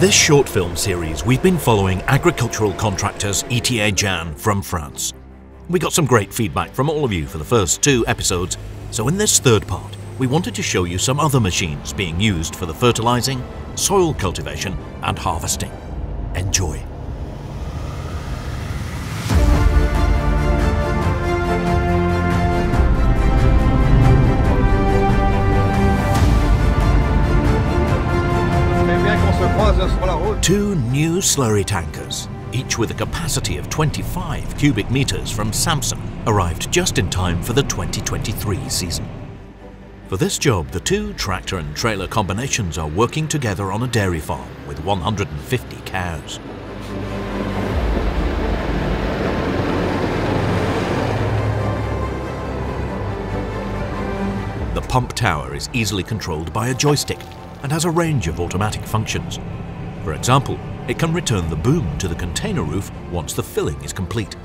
this short film series, we've been following agricultural contractors ETA Jan from France. We got some great feedback from all of you for the first 2 episodes, so in this third part, we wanted to show you some other machines being used for the fertilizing, soil cultivation and harvesting. Enjoy. Two new slurry tankers, each with a capacity of 25 cubic meters from Samson, arrived just in time for the 2023 season. For this job, the 2 tractor and trailer combinations are working together on a dairy farm with 150 cows. The pump tower is easily controlled by a joystick and has a range of automatic functions. For example, it can return the boom to the container roof once the filling is complete.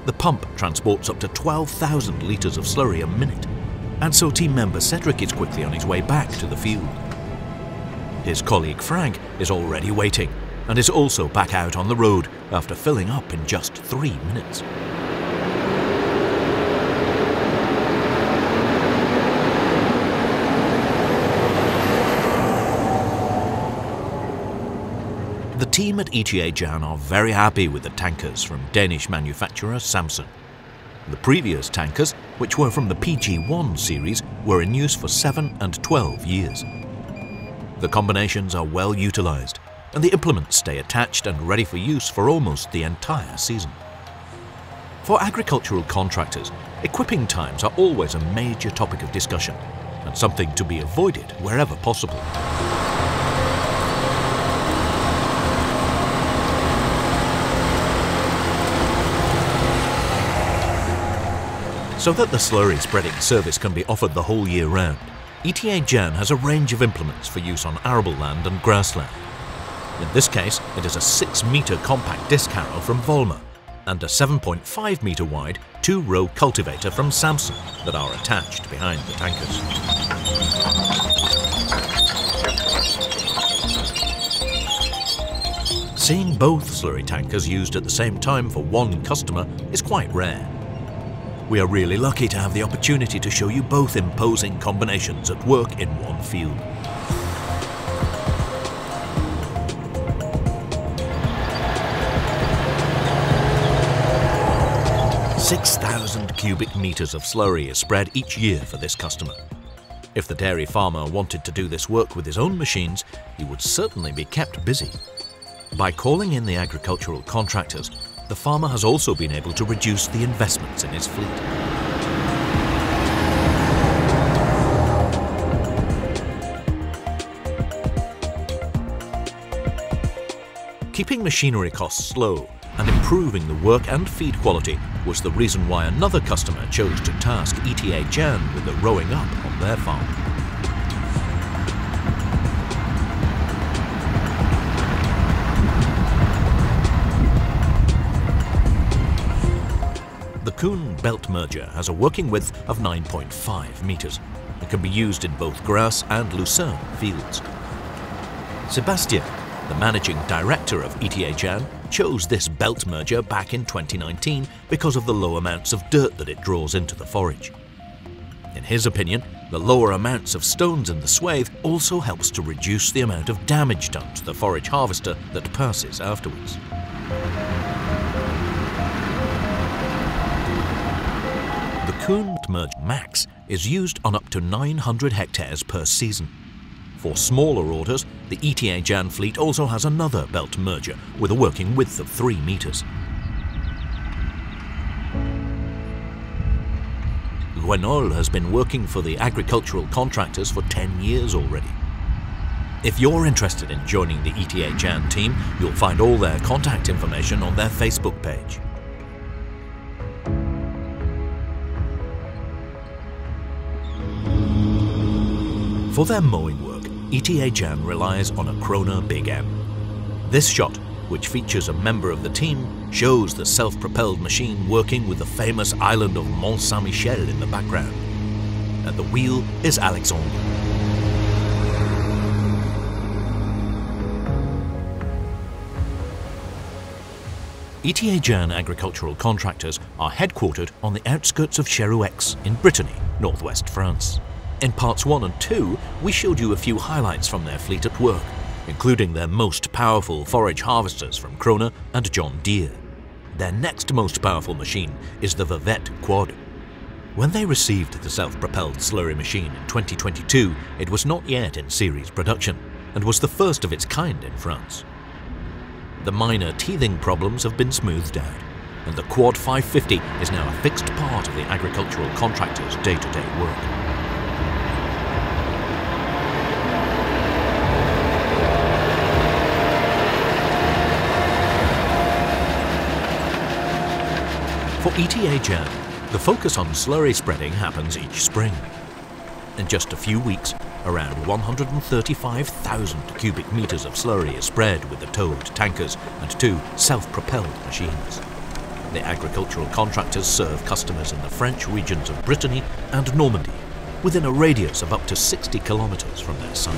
The pump transports up to 12,000 litres of slurry a minute, and so team member Cedric is quickly on his way back to the field. His colleague Frank is already waiting, and is also back out on the road after filling up in just 3 minutes. The team at ETA Jan are very happy with the tankers from Danish manufacturer Samson. The previous tankers, which were from the PG1 series, were in use for 7 and 12 years. The combinations are well utilised, and the implements stay attached and ready for use for almost the entire season. For agricultural contractors, equipping times are always a major topic of discussion, and something to be avoided wherever possible. So that the slurry spreading service can be offered the whole year round, ETA Jan has a range of implements for use on arable land and grassland. In this case, it is a 6-metre compact disc harrow from Volmer and a 7.5 metre wide 2-row cultivator from Samson that are attached behind the tankers. Seeing both slurry tankers used at the same time for one customer is quite rare. We are really lucky to have the opportunity to show you both imposing combinations at work in one field. "6,000 cubic meters of slurry is spread each year for this customer. If the dairy farmer wanted to do this work with his own machines, he would certainly be kept busy. By calling in the agricultural contractors, the farmer has also been able to reduce the investments in his fleet. Keeping machinery costs low and improving the work and feed quality was the reason why another customer chose to task ETA Jan with the rowing up on their farm. The Coon belt merger has a working width of 9.5 meters. It can be used in both grass and lucerne fields. Sebastien, the managing director of ETA Jan, chose this belt merger back in 2019 because of the low amounts of dirt that it draws into the forage. In his opinion, the lower amounts of stones in the swathe also helps to reduce the amount of damage done to the forage harvester that passes afterwards. The Coon merge Max is used on up to 900 hectares per season. For smaller orders, the ETA Jan fleet also has another belt merger with a working width of 3 meters. Guenol has been working for the agricultural contractors for 10 years already. If you're interested in joining the ETA Jan team, you'll find all their contact information on their Facebook page. For their mowing work, ETA Jan relies on a Krona Big M. This shot, which features a member of the team, shows the self-propelled machine working with the famous island of Mont Saint-Michel in the background. At the wheel is Alexandre. ETA Jan Agricultural Contractors are headquartered on the outskirts of Cherouex in Brittany, northwest France. In parts 1 and 2, we showed you a few highlights from their fleet at work, including their most powerful forage harvesters from Krone and John Deere. Their next most powerful machine is the Vervaet Quad. When they received the self-propelled slurry machine in 2022, it was not yet in series production and was the first of its kind in France. The minor teething problems have been smoothed out, and the Quad 550 is now a fixed part of the agricultural contractor's day-to-day work. For ETA Jan, the focus on slurry spreading happens each spring. In just a few weeks, around 135,000 cubic meters of slurry is spread with the towed tankers and 2 self-propelled machines. The agricultural contractors serve customers in the French regions of Brittany and Normandy, within a radius of up to 60 kilometers from their site.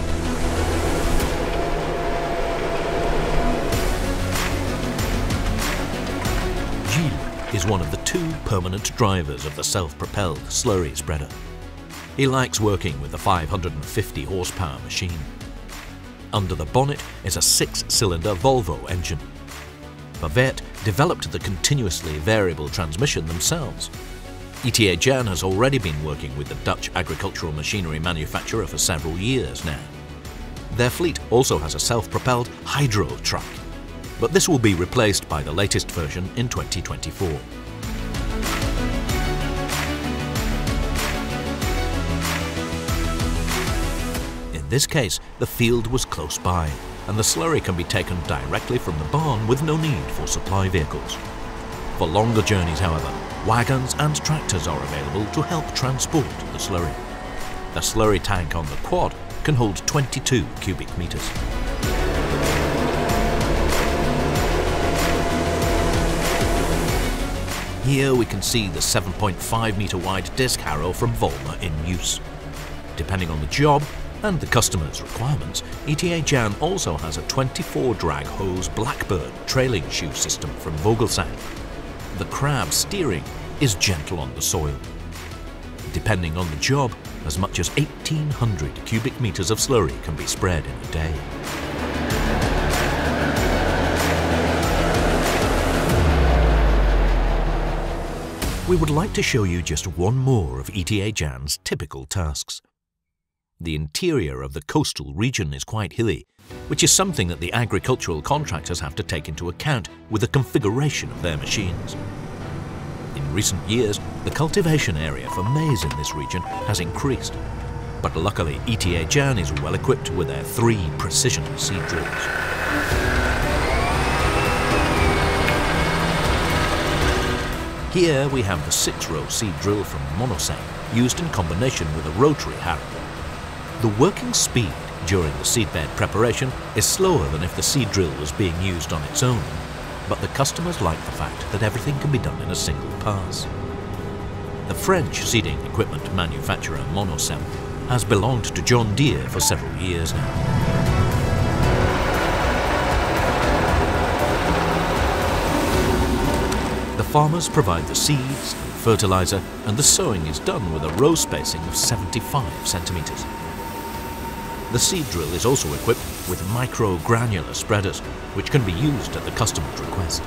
Gilles is one of the 2 permanent drivers of the self-propelled slurry spreader. He likes working with the 550 horsepower machine. Under the bonnet is a 6-cylinder Volvo engine. Vervaet developed the continuously variable transmission themselves. ETA Jan has already been working with the Dutch agricultural machinery manufacturer for several years now. Their fleet also has a self-propelled hydro truck, but this will be replaced by the latest version in 2024. In this case, the field was close by, and the slurry can be taken directly from the barn with no need for supply vehicles. For longer journeys, however, wagons and tractors are available to help transport the slurry. The slurry tank on the Quad can hold 22 cubic meters. Here we can see the 7.5 meter wide disc harrow from Volmer in use. Depending on the job and the customer's requirements, ETA Jan also has a 24 drag hose Blackbird trailing shoe system from Vogelsang. The crab steering is gentle on the soil. Depending on the job, as much as 1,800 cubic meters of slurry can be spread in a day. We would like to show you just one more of ETA Jan's typical tasks. The interior of the coastal region is quite hilly, which is something that the agricultural contractors have to take into account with the configuration of their machines. In recent years, the cultivation area for maize in this region has increased, but luckily ETA Jan is well equipped with their 3 precision seed drills. Here we have the 6-row seed drill from Monosem, used in combination with a rotary harrow. The working speed during the seedbed preparation is slower than if the seed drill was being used on its own, but the customers like the fact that everything can be done in a single pass. The French seeding equipment manufacturer Monosem has belonged to John Deere for several years now. The farmers provide the seeds and fertilizer, and the sowing is done with a row spacing of 75 centimeters. The seed drill is also equipped with micro-granular spreaders, which can be used at the customer's request.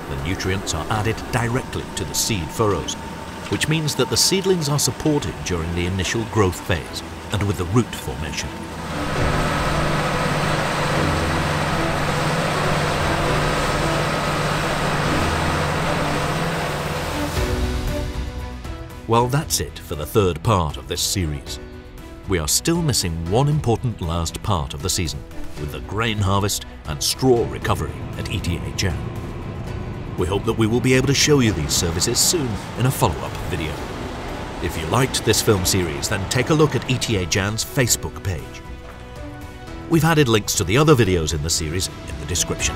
The nutrients are added directly to the seed furrows, which means that the seedlings are supported during the initial growth phase and with the root formation. Well, that's it for the 3rd part of this series. We are still missing one important last part of the season, with the grain harvest and straw recovery at ETA Jan. We hope that we will be able to show you these services soon in a follow-up video. If you liked this film series, then take a look at ETA Jan's Facebook page. We've added links to the other videos in the series in the description.